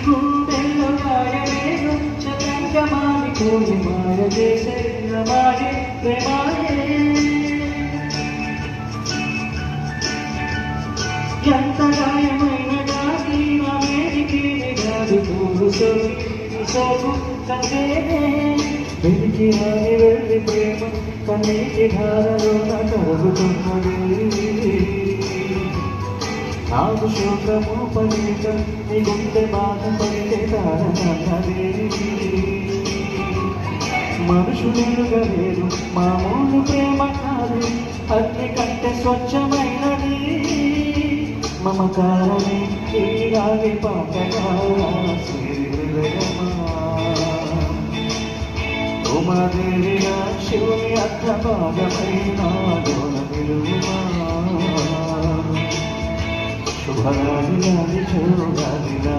గుండెల్లో గాయమేను చతంగమాని కోరి మాయ చేసే మాయే ప్రేమాయే ఎంత గాయమైన గాని నా వేడికి గాలి పూలు సోకు కందేనే వెలికి రాని వెళ్ళి ప్రేమ కన్నీటి ధారలో కరుగుతున్నది నాకు శోకము పలిక నీ గుండె బాధపడితే దారనన్నది మనుషులెరుగలేరు మామూలు ప్రేమ కాదు అగ్ని కంటే స్వచ్ఛమైనది మమకారమే ఈ రాగి పాటగా ఉమాదేవిగా శివుని అర్థ భాగమైన గోల విలువా శుభరాజు చూడాలి